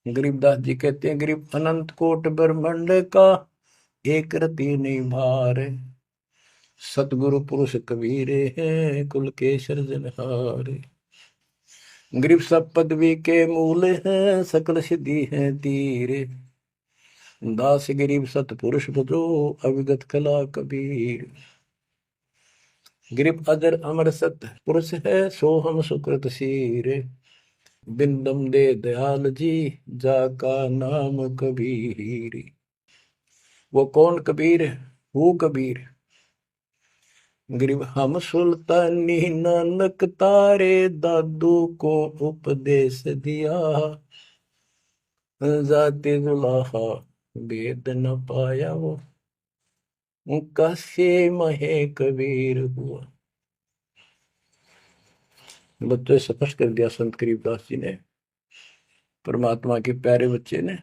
गरीबदास जी कहते हैं, गरीब अनंत कोट ब्रह्मांड का एक रति नहीं भार, सतगुरु पुरुष कबीरे हैं कुल के सृजनहार। गरीब सब पदवी के मूल हैं, सकल सिद्धि है तीरे, दास गरीब सतपुरुष भजो, अविगत कला कबीर। गरीब अजर अमर सत पुरुष है, सो हम सुकृत शीरे, बिंदम दे दयाल जी, जाका नाम कबीर। वो कौन कबीर है? वो कबीर गरीब हम सुल्तानी नानक तारे, दादू को उपदेश दिया, जाते जुलाहा वेद न पाया, वो कासे महे कबीर हुआ। बच्चों स्पष्ट कर दिया संत गरीबदास जी ने, परमात्मा के प्यारे बच्चे ने,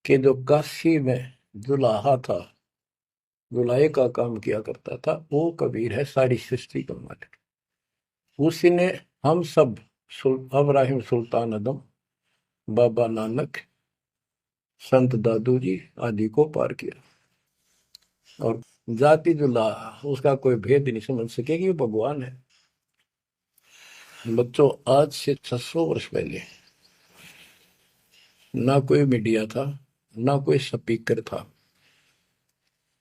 कि जो काशी में जुलाहा था, जुलाहे का काम किया करता था, वो कबीर है, सारी सृष्टि का मालिक। उसी ने हम सब अब्राहिम सुल्तान आदम, बाबा नानक, संत दादू जी आदि को पार किया। और जाति जुलाहा उसका कोई भेद नहीं समझ सके कि वो भगवान है। बच्चों आज से 600 वर्ष पहले ना कोई मीडिया था, ना कोई स्पीकर था,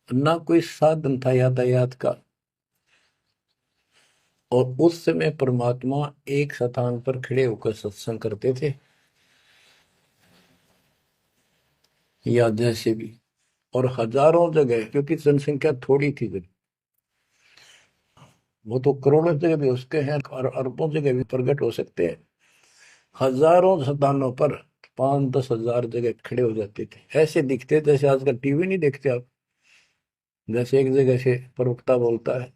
ना कोई साधन था यातायात का, और उस समय परमात्मा एक स्थान पर खड़े होकर सत्संग करते थे, या जैसे भी, और हजारों जगह, क्योंकि जनसंख्या थोड़ी थी, वो तो करोड़ों जगह भी उसके हैं और अरबों जगह भी प्रकट हो सकते हैं। हजारों स्थानों पर 5-10 हजार जगह खड़े हो जाते थे, ऐसे दिखते जैसे आजकल टीवी नहीं देखते आप, जैसे एक जगह से प्रवक्ता बोलता है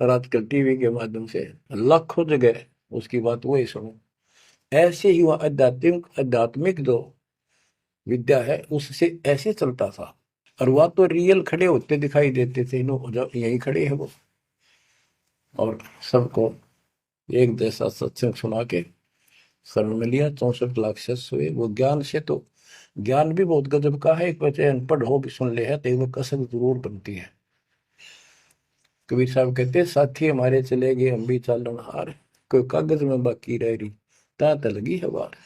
और आजकल टीवी के माध्यम से लाखों जगह उसकी बात वही सुनो। ऐसे ही वह आध्यात्मिक आध्यात्मिक जो विद्या है उससे ऐसे चलता था, और वह तो रियल खड़े होते दिखाई देते थे, यही खड़े हैं वो, और सबको एक जैसा सत्संग सुना के शरण में लिया। 64 लाख शिष्य हुए। वो ज्ञान से तो, ज्ञान भी बहुत गजब का है, एक बच्चे अनपढ़ हो भी सुन ले है तो वो कसक जरूर बनती है। कबीर साहब कहते हैं, साथी हमारे चले गए हम भी चालन हार, कोई कागज में बाकी रह रही ता लगी है वार।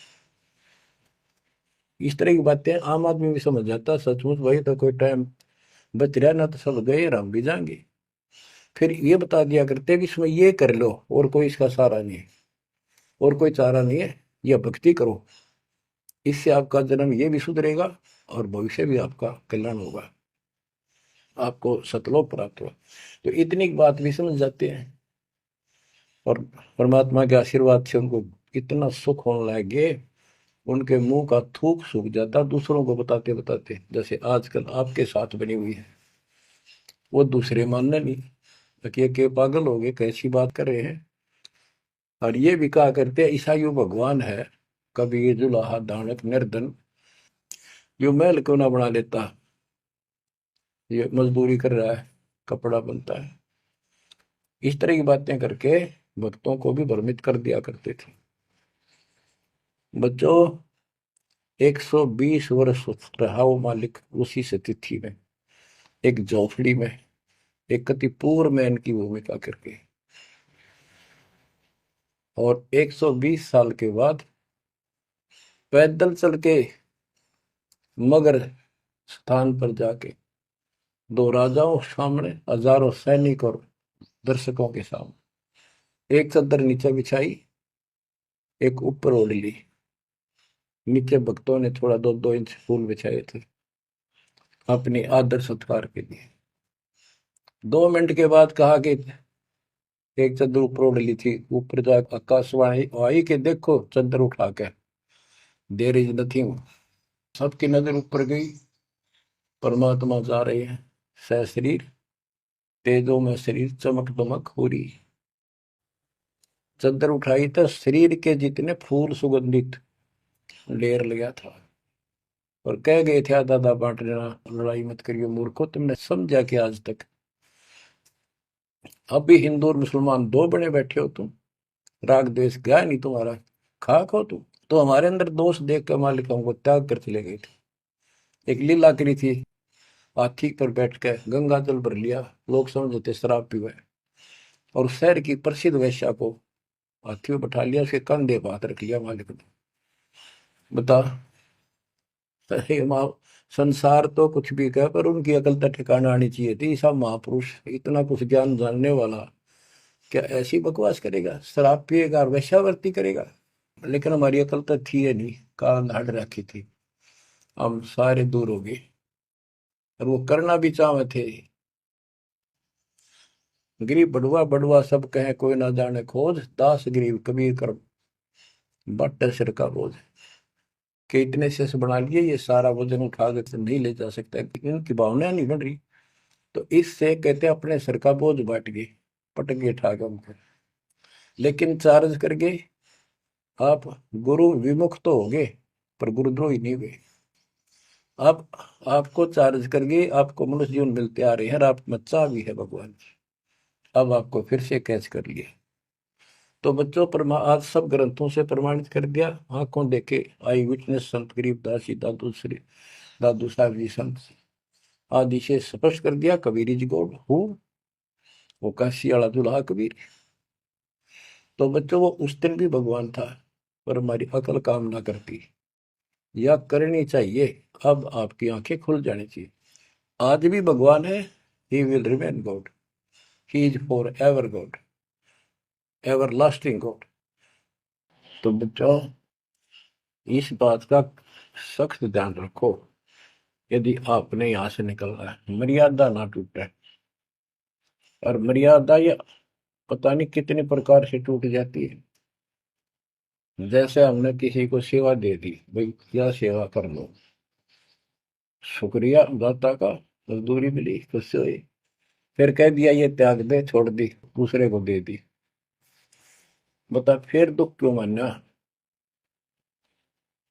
इस तरह की बातें आम आदमी भी समझ जाता, सचमुच भाई तो कोई टाइम बच रहा ना, तो सब गए और हम भी जाएंगे। फिर ये बता दिया करते कि इसमें ये कर लो और कोई इसका सहारा नहीं है, और कोई चारा नहीं है, यह भक्ति करो, इससे आपका जन्म ये भी सुधरेगा और भविष्य भी आपका कल्याण होगा, आपको सतलोक प्राप्त होगा। तो इतनी बात भी समझ जाते हैं, और परमात्मा के आशीर्वाद से उनको इतना सुख होने लगे, उनके मुंह का थूक सूख जाता दूसरों को बताते बताते, जैसे आजकल आपके साथ बनी हुई है। वो दूसरे मानने नहीं कि के पागल हो गए, कैसी बात कर रहे हैं। और ये भी कहा करते हैं ईसाइयों भगवान है, कबीर जुलाहा दानक निर्धन, यो महल क्यों ना बना लेता, ये मजदूरी कर रहा है, कपड़ा बनता है। इस तरह की बातें करके भक्तों को भी भ्रमित कर दिया करते थे। बच्चों, 120 वर्ष रहा वो मालिक उसी से तिथि में, एक झोपड़ी में, एक कति पूर्व मैन की भूमिका करके। और 120 साल के बाद पैदल चल के मगर स्थान पर जाके, दो राजाओं के सामने, हजारों सैनिक और दर्शकों के सामने, एक चादर नीचे बिछाई, एक ऊपर ओढ़ ली। नीचे भक्तों ने थोड़ा 2-2 इंच फूल बिछाए थे अपनी आदर सत्कार के लिए। 2 मिनट के बाद कहा कि एक चादर ऊपर ओढ़ ली थी, ऊपर जाकर आकाशवाणी आई कि देखो चादर उठा के, देर इज नथिंग। सबकी नजर ऊपर गई। परमात्मा जा रहे हैं सशरीर, तेजो में शरीर चमक दमक हो रही। चादर उठाई तो शरीर के जितने फूल सुगंधित लेर लिया था, और कह गए थे दादा बांट लेना, लड़ाई मत करियो मूर्खो, तुमने समझा कि आज तक अभी हिंदू और मुसलमान दो बने बैठे हो तुम, राग द्वेष गया नहीं तुम्हारा, खाक हो तुम। तो हमारे अंदर दोष देख कर मालिक हमको त्याग कर चले गए थे। एक लीला करी थी, हाथी पर बैठ कर गंगा जल भर लिया, लोग समझते शराब पीवे, और शहर की प्रसिद्ध वेश्या को हाथी में बैठा लिया, उसके कंधे पर हाथ रख लिया मालिक ने। बता, अरे माँ, संसार तो कुछ भी कहे पर उनकी अकल तो ठिकाना आनी चाहिए थी। सब महापुरुष, इतना कुछ ज्ञान जानने वाला, क्या ऐसी बकवास करेगा, शराब पिएगा और वेश्यावृत्ति करेगा। लेकिन हमारी अकल तो थी है नहीं, कान हट रखी थी, हम सारे दूर हो गए। और वो करना भी चाहे थे। गरीब बड़ुआ बड़ुआ सब कहे कोई ना जाने खोज, दास गरीब कबीर कर बट सिर का बोझ। कि इतने से बना लिए, ये सारा वजन उठा के तो नहीं ले जा सकता, इनकी भावना नहीं बन रही। तो इससे कहते अपने सिर का बोझ बांट गए, पटक गए ठा के हमको। लेकिन चार्ज करके आप गुरु विमुख तो हो गए, पर गुरुद्रोही नहीं हुए। अब आपको चार्ज करके आपको मनुष्य जीवन मिलते आ रहे हैं, और आप बच्चा भी है भगवान। अब आपको फिर से कैच कर लिया। तो बच्चों, आज सब ग्रंथों से प्रमाणित कर दिया, आंखों देखे आई विटनेस संत गरीबदास जी, दादू श्री दादू साहब जी संत आदि से स्पष्ट कर दिया, कबीर इज गॉड हु, वो काशी वाला दुल्हा कबीर। तो बच्चों, वो उस दिन भी भगवान था, पर हमारी अकल काम ना करती, या करनी चाहिए। अब आपकी आंखें खुल जानी चाहिए। आज भी भगवान है, he will remain God, he is for ever God, ever lasting God. तो बच्चों, इस बात का सख्त ध्यान रखो, यदि आपने यहां से निकलना है, मर्यादा ना टूटे। और मर्यादा ये पता नहीं कितने प्रकार से टूट जाती है। जैसे हमने किसी को सेवा दे दी, भाई क्या सेवा कर लो, शुक्रिया दाता का, मजदूरी मिली, खुशी हुई, फिर कह दिया ये त्याग दे, छोड़ दी, दूसरे को दे दी। बता फिर दुख क्यों मानना,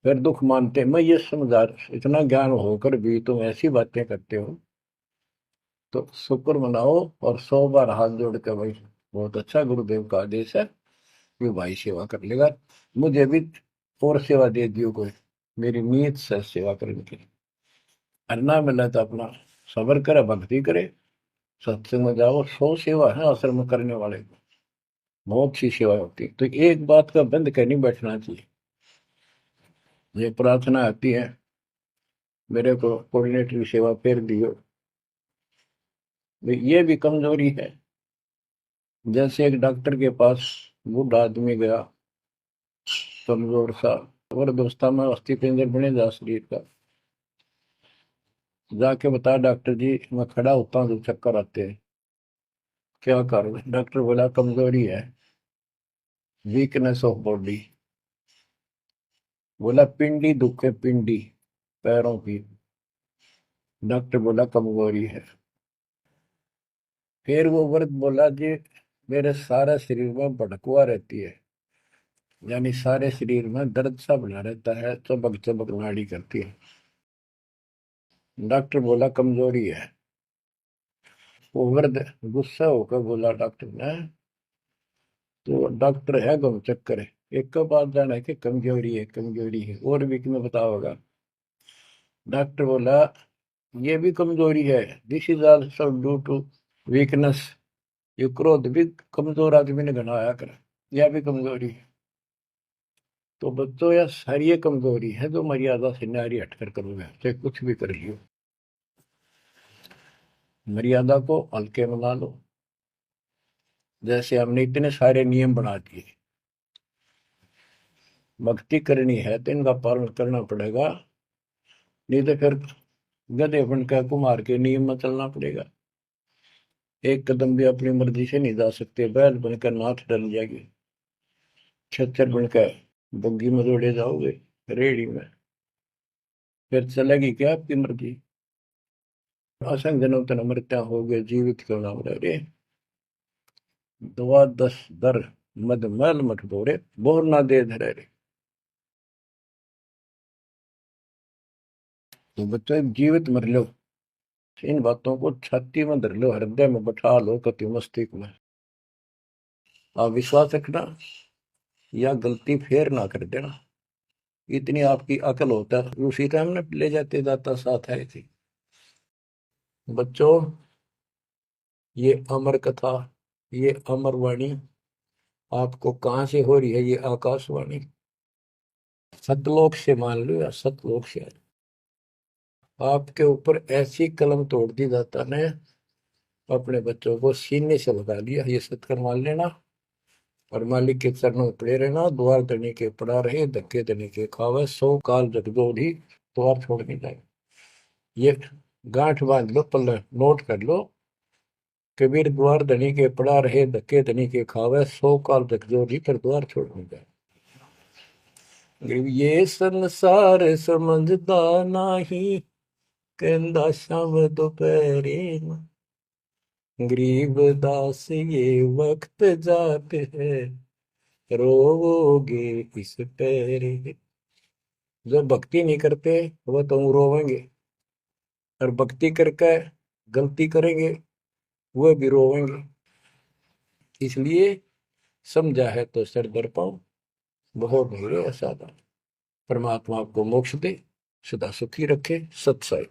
फिर दुख मानते। मैं ये समझा, इतना ज्ञान होकर भी तुम ऐसी बातें करते हो, तो शुक्र मनाओ, और 100 बार हाथ जोड़ के भाई बहुत अच्छा, गुरुदेव का आदेश है, ये भाई सेवा कर लेगा, मुझे भी और सेवा दे दियो कोई, मेरी नीयत से सेवा करने की। अन्ना मिला तो अपना सबर करे, भक्ति करे, सत्संग में जाओ। 100 सेवा है आश्रम में करने वाले को, बहुत सी सेवा होती है। तो एक बात का बंद कर नहीं बैठना चाहिए। ये प्रार्थना आती है, मेरे को कोऑर्डिनेटर की सेवा फेर दियो, ये भी कमजोरी है। जैसे एक डॉक्टर के पास बूढ़ा आदमी गया, कमजोर सा, और दोस्ता में अस्थि पिंजर बने जा शरीर का, जाके बता डॉक्टर जी मैं खड़ा होता हूँ तो चक्कर आते हैं, क्या करूँ। डॉक्टर बोला कमजोरी है, वीकनेस ऑफ बॉडी। बोला पिंडी दुखे, पिंडी पैरों की। डॉक्टर बोला कमजोरी है। फिर वो वर्द बोला जी मेरे सारे शरीर में भड़कुआ रहती है, यानी सारे शरीर में दर्द सा बना रहता है, चबक चबक नाड़ी करती है। डॉक्टर बोला कमजोरी है। वो वृद्ध गुस्सा होकर बोला डॉक्टर ने, तो डॉक्टर है गम चक्कर है, एक का बात जाना है कि कमजोरी है, कमजोरी है, और भी तुम्हें बताओगा। डॉक्टर बोला ये भी कमजोरी है, this is also due to weakness. ये क्रोध भी कमजोर आदमी ने घना आया कर, यह भी कमजोरी है। तो बच्चों यह सारी ये कमजोरी है जो मर्यादा से नारी हटकर करोगे, चाहे कुछ भी कर लियो। मर्यादा को हल्के में ला लो। जैसे हमने इतने सारे नियम बना दिए, भक्ति करनी है तो इनका पालन करना पड़ेगा, नहीं तो फिर गधे बनकर कुमार के नियम में चलना पड़ेगा। एक कदम भी अपनी मर्जी से नहीं जा सकते, बैल बनकर नाथ डल जाएगी, छच्चर बनकर बुग्गी में दौड़े जाओगे रेड़ी में, फिर चलेगी क्या आपकी मर्जी। असंग जन्म तन मृत्या हो गए, जीवित क्यों नाम रे। दुआ दस दर मद मैल मठ बोरे, बोर ना दे धरे रे। तो बच्चों जीवित मर लो, इन बातों को छाती में धर लो, हृदय में बैठा लो, कति मस्तिष्क में। आप विश्वास रखना, या गलती फेर ना कर देना, इतनी आपकी अकल होता है। उसी टाइम ने ले जाते जाता साथ है थी। बच्चों ये अमर कथा, ये अमर वाणी आपको कहां से हो रही है? ये आकाशवाणी सतलोक से, मान लो, या सतलोक से आपके ऊपर ऐसी कलम तोड़ दी जाता ने, अपने बच्चों को सीने से लगा लिया। ये सत्कर मान लेना, और मालिक के चरणों में पड़े रहना। द्वार धनी के पड़ा रहे, धक्के धनी के खावे, 100 काल जगदोधी द्वार छोड़ नहीं जाए। ये गांठ बांध लो, पल्ले नोट कर लो। कबीर द्वार धनी के पड़ा रहे, धक्के धनी के खावे, 100 काल जगदोधी फिर द्वार छोड़ नहीं जाए। ये संसार समझदा नाही, कहंदा शाम दोपहरे में, गरीब दास ये वक्त जाते है, रोवोगे इस पैरे। जो भक्ति नहीं करते वो तो रोवेंगे, और भक्ति करके गलती करेंगे वो भी रोवेंगे। इसलिए समझा है तो सर दर पाओ, बहुत भूले असाधा। परमात्मा आपको मोक्ष दे, सदा सुखी रखे। सत्संग।